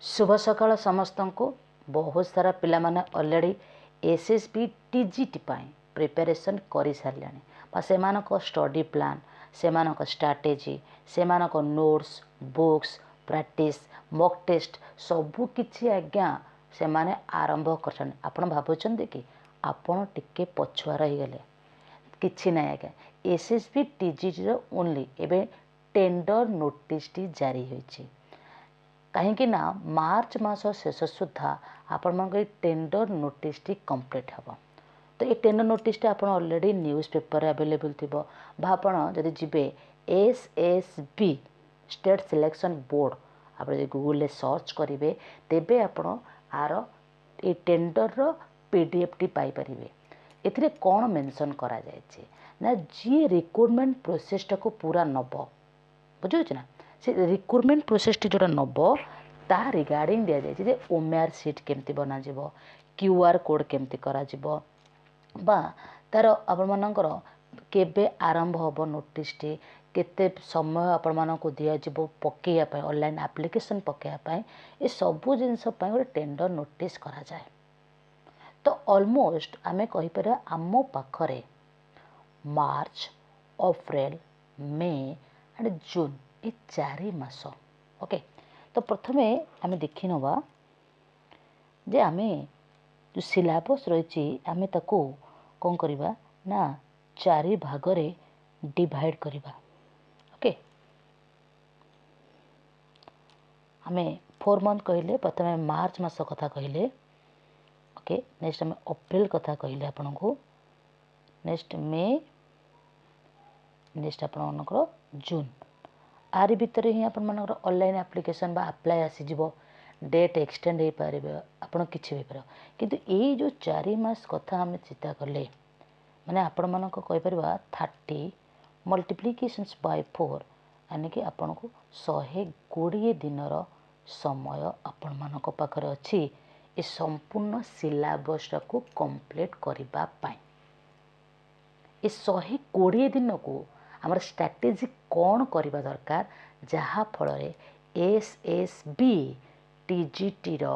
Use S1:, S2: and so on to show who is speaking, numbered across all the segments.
S1: शुभ सकाळ समस्त को। बहुत सारा पिला माने ऑलरेडी एसएसबी टीजीटी प्रिपरेशन कर सारे से स्टडी प्लान से स्ट्राटेजी से notes books practice mock test सबू किछि आज्ञा से माने आरंभ कर। आपण भावुं कि आपण टिके पछुआ रही गले किछि ना आज्ञा एसएसबी टीजीटी ओनली एबे टेंडर नोटिस टी जारी होइछि कहीं ना मार्च मास शेष सुधा आपण मन टेंडर नोटिस टी कंप्लीट हम। तो ये टेंडर नोटिस टी आपण ऑलरेडी न्यूज़ पेपर अवेलेबल थिबो बा आपण जदि जिबे एसएसबी स्टेट सिलेक्शन बोर्ड आप गूगल ले सर्च करेंगे तेबे आपण आर ए टेंडर रो पीडीएफ टी पाई परिबे। एथिरे कोन मेंशन करा जायछि ना जी रिक्रूटमेंट प्रोसेस को पूरा नब बुझे ना से रिक्रूटमेंट प्रोसेस टी जोटा नब ता रिगार्डिंग दिया जाए ओमेआर सीट केमती बना जीवो क्यूआर कोड केमती करा जीवो बा तार आपण मानकर केबे आरंभ होबो नोटिस टी केते समय आपण मानको दिया जीवो पकेया पय ऑनलाइन एप्लीकेशन पकेया पय ए सबु जिंस पय गोटे टेंडर नोटिस करा जाए। तो ऑलमोस्ट आमे कहि पर आमो पाखरे मार्च अप्रैल मे एंड जून ये 4 मास ओके। तो प्रथमे आमे देखि नवा जे आमे जो सिलेबस रही आमे ताको कौन करिबा ना 4 भाग रे डिवाइड करिबा ओके। आमे 4 मंथ कहले प्रथमे मार्च मास कथा कहले ओके। नेक्स्ट आमे अप्रैल कथा कहले आपन को नेक्स्ट मे नेक्स्ट आपन मनकर जून आरि भितर ही आपण मानकर ऑनलाइन एप्लीकेशन बा अप्लाई आसीजिवो डेट एक्सटेंड हो पारे आपण किछि भी पार किंतु ए जो 4 मास कथा हम चिंता कले माने आपण मानक कहि परबा 30 मल्टीप्लिकेशंस बाय 4 यानी कि आपण को 120 दिनर समय आपण मानक पाखरे अछि ए संपूर्ण सिलेबस को कंप्लीट करिबा पाई। ए 120 दिन को आमर स्ट्रैटेजी कौन करवा दरकार जहाँ फल एसएसबी टीजीटी रो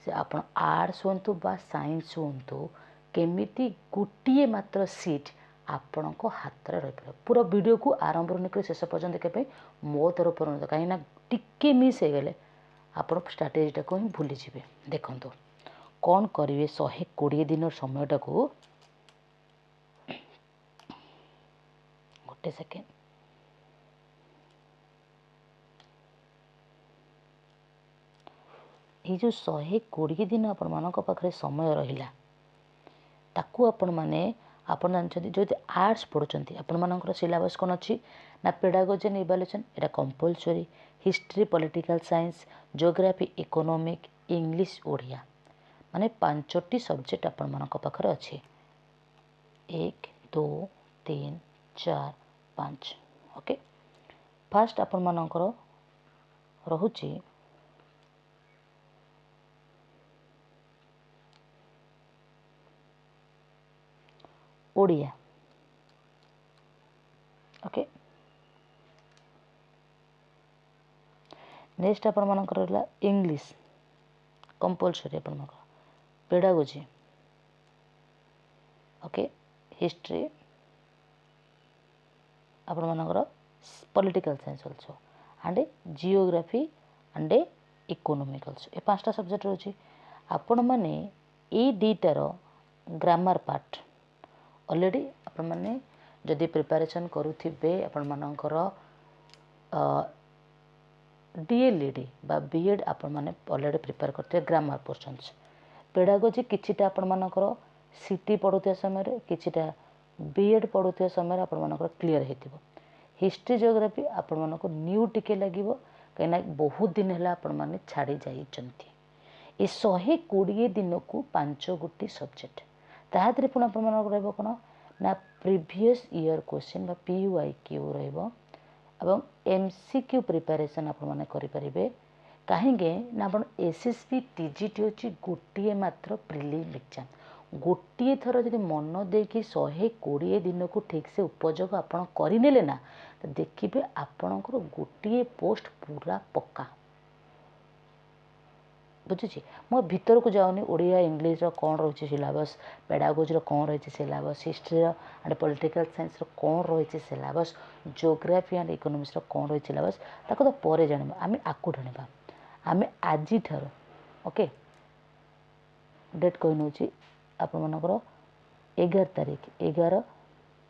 S1: से आप आर्ट्स हूँ बा साइंस हूँ केमिति गोटे मात्र सीट आपण को हाथ में रही पूरा वीडियो को आरंभ निकल शेष पर्यटन देखा मो तरफ कहीं टिके मिस हो गले आप स्ट्राटेजीटा को ही भूली जाए। देखो कौन करेंगे 120 दिन समयटा को गोटे सेकेंड ये जो 120 दिन आपण मानक पाखरे समय रहिला ताकू आपण माने आपण जानछथि जो आर्ट्स पढुचंती आपण मानकर सिलेबस कोन अछि ना pedagogy and evaluation Etah compulsory history political science geography economic English Odia माने 5टी सब्जेक्ट आपण मानक पाखरे अछि 1 2 3 4 5 ओके। फास्ट आपण मानकर रहुची ओडिया ओके। नेक्स्ट आपण मानकर रहला इंग्लिश कंपलसरी आपण मानकर पेडागोजी ओके हिस्ट्री आपण मानकर political science also and geography and economic also ए 5टा सब्जेक्ट रहछि आपण माने ए दीटार ग्रामर पार्ट ऑलरेडी आपण माने जदि प्रिपरेशन करूथिबे आपण मानकर डीएलईडी बा बीएड आपण माने ऑलरेडी प्रिपेयर करते ग्रामर पोर्शंस पेडागोजी किछिटा आपण मानकर सीटी पढुते समय किछिटा बीएड पढुते समय आपण मानकर क्लियर हेतिबो। हिस्ट्री ज्योग्राफी आपण मानकर न्यू टिके लागिबो कहिना बहुत दिन हला आपण माने छाड़ी जाइचंती ए 120 दिन को 5 गोटी सब्जेक्ट ताहातरे पुना आपण मानकर रहबो कोन ना प्रीवियस ईयर क्वेश्चन बा पीयूआईक्यू रहबो एवं एमसीक्यू प्रिपरेशन आपण माने करि परिबे काहेगे ना आपण एसएसबी टीजीटी होची गोटे मात्र प्रीलिम एग्जाम गोटे थर जदि मन देकी 120 दिन को ठीक से उपयोग आपण करिनेले ना तो देखिबे आपणकर गोटे पोस्ट पूरा पक्का बुझुची मो भीतर को जाऊनी ओडिया इंग्लिश कौन रही सिलेबस पेडागोजी कौन रही syllabus history and political science कौन रही सिलेबस जियोग्राफी एंड इकोनॉमिक्स कौन रही सिलेबस ताको तो पर जाना आम आकु जाना आम आज ओके डेट कही नौ आपण मनकर 11 तारीख 11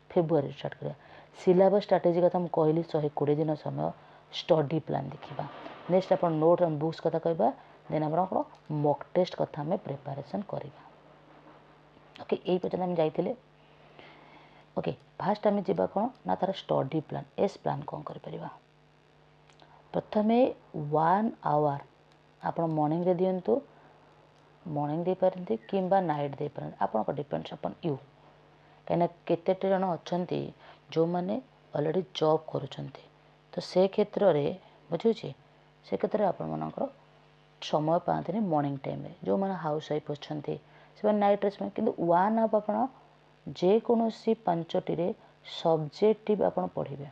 S1: फेब्रुआरी स्टार्ट करा सिलेबस स्ट्राटेजी कथा मुझे कहली 120 दिन समय स्टडी प्लान देखा नेक्स्ट आप नोट एंड बुक्स कथा कहवा देन आप मॉक टेस्ट कथा आम प्रिपरेशन करवा ओके यही पर्यटन आम जाइए ओके फास्ट आम जा कौन ना तार स्टडी प्लान एस प्लान कौन कर प्रथमे 1 आवर आप मॉर्निंग रे दिंतु मॉर्निंग दे पारती कि नाइट दे पारती आपको डिपेंड्स अपन यू कहीं केते जन अच्छा जो मैंने ऑलरेडी जॉब करुँच तो से क्षेत्र में बुझे से क्षेत्र में आपर समय पाते मॉर्निंग टाइम रे जो मैंने हाउस वाइफ अच्छा से नाइट समय कि 1 आवर आप जेकोसी 5टी सब्जेक्टिव आप पढ़े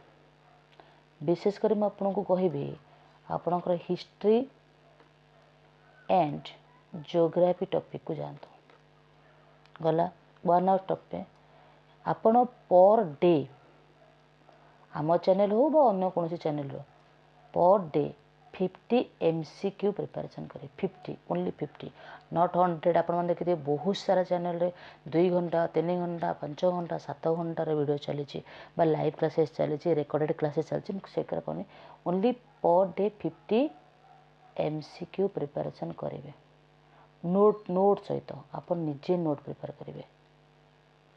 S1: विशेषकर मुझे आपको कहबी आपणकर हिस्ट्री एंड जियोग्राफी टॉपिक को जातु गला 1 आवर टॉपिक आपण पर डे आम चैनल हो बा अन्य कौन चैनल रो पर डे 50 MCQ प्रिपरेशन करें 50 ओनली 50 नॉट 100 आप देखिए बहुत सारा चैनल रे 2 घंटा 3 घंटा 5 घंटा 7 घंटार वीडियो चली लाइव क्लासेस चली रेकर्डेड क्लासेस चलती से कहनी only per day 50 MCQ preparation करेंगे नोट सहित आप निजे नोट प्रिपेयर करेंगे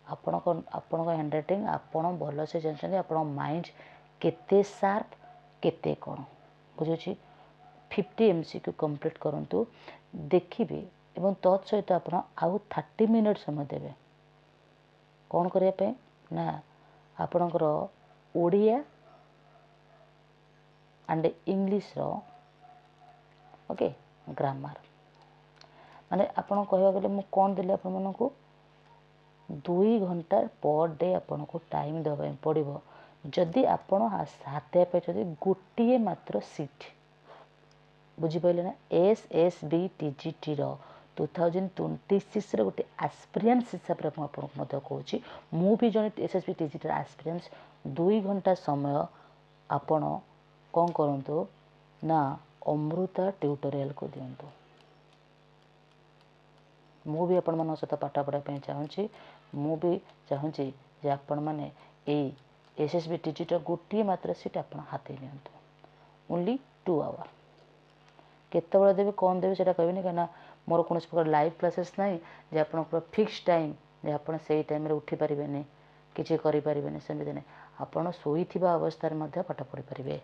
S1: आपण हैंड राइटिंग आपण भल से जानते आप माइंड केते शार्प केते कौन बुझे 50 MCQ कंप्लीट करूँ देखिए एवं तत्सहित आप आउ 30 मिनिट समय देवे कौन करने ना आपणकर ओडिया एंड इंग्लिश रो ओके ग्रामर माने आपन कहवा गले मु कौन देले आपण मानकू 2 घंटा पर डे आपन को टाइम देवा पड़ो जदि आपण हाथ पे गोटे मात्र सीट बुझिपारे ना SSB-TGT रो 2026 गोटे एस्पिरेंस हिसाब से आपको कहूँ मु भी जन SSB-TGT एस्पिरेंस 2 घंटा समय आपण कौन करूँ ना अमृता ट्यूटोरियल को दिंतु मु भी आपण मन सहित पाठ पढ़ाई चाहूँगी मु भी चाहूँगी जे आपण मैंने SSB-TGT गोटे मात्र सीट आप हाथ नियंतु ओनली 2 आवर केतबेले देवे कौन देवे सेटा कहबेनी कहीं मोर कौन प्रकार लाइव क्लासेस ना जे आप फिक्स टाइम जे आप टाइम उठी पारे किसी करें सेमती नहीं आपड़ शोवा अवस्था पाठ पढ़ी पारे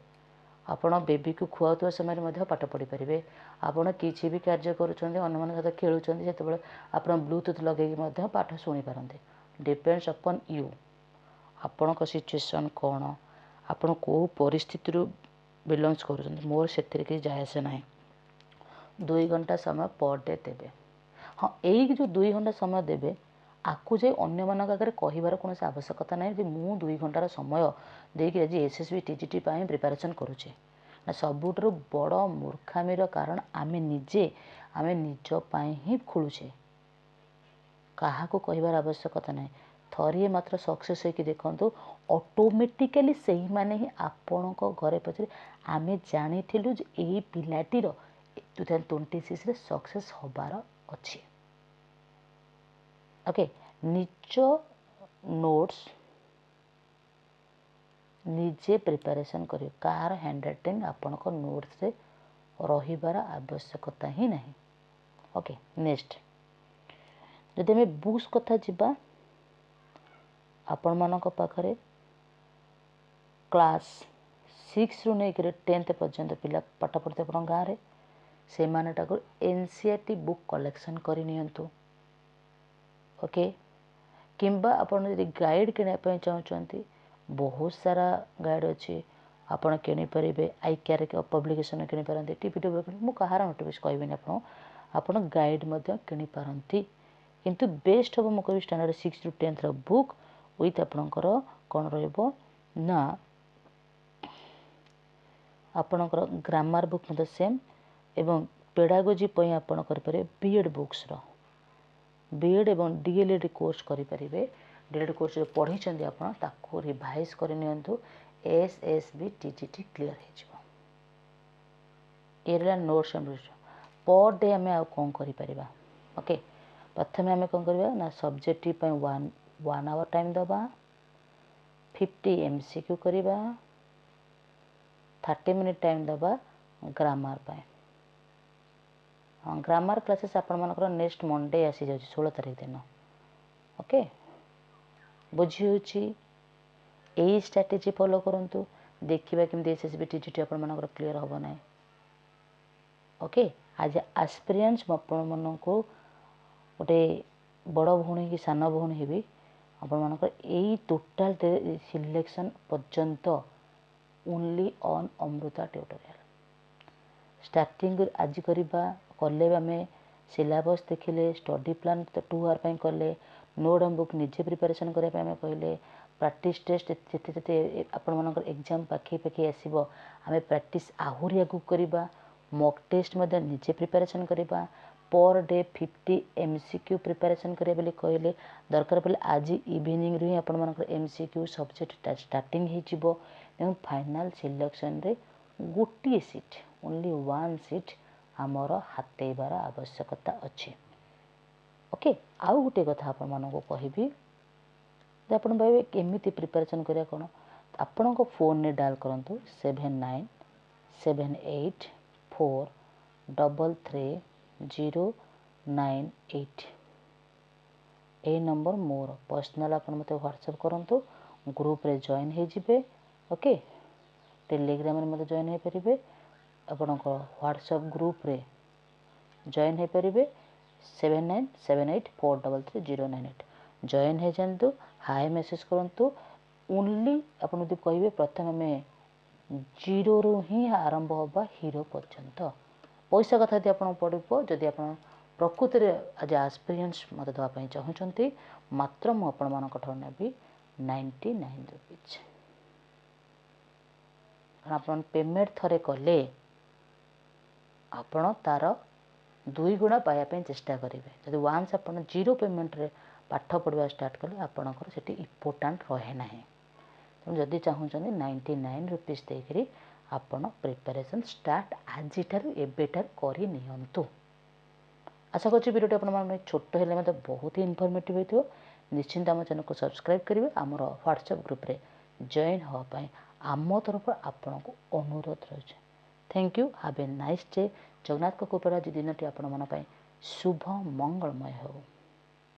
S1: आपण बेबी को खुआउवा समय पाठ पढ़ी पारे आपड़ किसी भी कार्य करुँच सहित खेलुँच जो आप ब्लूटूथ लगे पाठ शुणी पारते डिपेंड्स अपन यू आपण सिचुएशन कौन आपण कौ परिस्थिति बिलोंग्स कर मोर से कि जाए से ना 2 घंटा समय पर डे देवे हाँ यही जो 2 घंटा समय देवे आपको जे अन्य मान आगे कहबार कौन आवश्यकता ना कि मु 2 घंटार समय देकी आज SSB-TGT प्रिपरेशन करुचे ना सबुठ बड़ मूर्खामीर कारण आम निज ही खोलुचे क्या कहबार आवश्यकता ना थरिए मात्र सक्सेस होगी देखु ऑटोमेटिकली से ही माने ही आपण घरे पचरे आम जानी यही पिलाटीर 2026 रे सक्सेस होबार अच्छी ओके निज नोट्स निजे प्रिपरेशन करियो कार हैंड राइटिंग आपण को नोट्स रे रहिबार आवश्यकता ही नहीं ओके नेक्स्ट जदि हमें बुक्स कथा जिबा आपण मानक पाखरे क्लास 6 रु नहीं 10th पर्यंत पिला पाठ पढ़ते अपन गाँव में से मानेटाको NCERT बुक कलेक्शन करनियंतु ओके किंबा आपण यदि गाइड किनापी चाहते बहुत सारा गाइड अच्छी आपड़ किनीपर आई केयर के पब्लिकेशन किनीपारती टीवी मुझे कहार नोटिस कहबी आप गाइड किनीपारती किंतु बेस्ट हम मुझे स्टैंडर्ड 6 ରୁ 10th बुक विथ आपणकर कौन ना आपणकर ग्रामर बुक सेम एवं पेडागोजी आपण करें बीएड बुक्स बीएड एवं डीएलएड कोर्स करेंगे डीएलएड कोर्स जो पढ़ी आपको रिवाइज करनी एसएसबी टीजीटी क्लीयर हो नोट्स पर डे आम कौन कर ओके प्रथम आम कौन करवा ना सब्जेक्टिव 1 आवर टाइम दबा 50 एमसीक्यू करवा 30 मिनिट टाइम दबा ग्रामर हाँ ग्रामर क्लासेस आपर नेक्स्ट मंडे आसी जाऊँ 16 तारीख दिन ओके बुझी यही स्ट्रैटेजी फॉलो करंतु देखिबा केमती एसएसबी टीजीटी आपर क्लीयर होबो ना ओके आज एस्पिरेंट्स आपण मन को गोटे बड़ भौणी कि सान भौणी हेबी आपण मानकर यही टोटाल सिलेक्शन पर्यंत only on Amrita tutorial starting आज करवा कले आम सिलेबस देखिले स्टडी प्लान 2 आवर कले नोट बुक निजे प्रिपरेशन करने कहले प्रैक्टिस टेस्ट जिते आपण मानकर एग्जाम पाखे पाखे आसब आम प्रैक्टिस आहरी आगू करवा मॉक टेस्ट निजे प्रिपरेशन करवा पर डे 50 एमसीक्यू प्रिपरेशन करें बोली कहले दरकार पड़े आज इवनिंग रू ही आपण मानकर एमसीक्यू सब्जेक्ट स्टार्टिंग हो फाइनल सिलेक्शन रे गोटे सीट ओनली 1 सीट आमर हाथेबार आवश्यकता अच्छी ओके आउ गोटे कथा आपण मानक कहबी आपण भाई केमिति प्रिपरेशन करिया कोन आपण को फोन ने डायल करंतु 7978433098 ए नंबर मोर पर्सनल आपण मते व्हाट्सएप करंतु ग्रुप रे जॉइन हे जिवे ओके टेलीग्राम रे मते जॉइन हे परिबे आपण को व्हाट्सएप ग्रुप रे जॉइन हे परिबे 7978433098 जॉइन हे जानतु हाय मेसेज करंतु ओनली आपण जदि कहिबे प्रथम में 0 रु ही आरंभ होबा हीरो पर्यंत पैसा कथा यदि आपण पड़ो जदि आपण प्रकृति रे आज एक्सपीरियंस मत दवा चाहूँगी मात्र मु आपण मान नेबी 99 रुपीज आपण पेमेंट थरे कले आपण तार 2 गुणा पाइबा चेष्टा करेंगे जब वान्स आप 0 पेमेंट रे पाठ पढ़ा स्टार्ट कले आपणकर से इम्पोर्टाट रहे ना तेणु जदि चाहूँगी 99 रुपीज देकर आपण प्रिपरेशन स्टार्ट आज एबेठार करनी आशा करी वीडियो आप छोट हेल्ले मतलब बहुत ही इनफॉर्मेटिव हो निश्चिंत आम चैनल को सब्सक्राइब करेंगे आमर व्हाट्सएप ग्रुप रे जॉइन होगापाई आम तरफ आपण को अनुरोध रही thank you have a nice day Jagannath कृपा दिन टी आपण मन शुभ मंगलमय हो।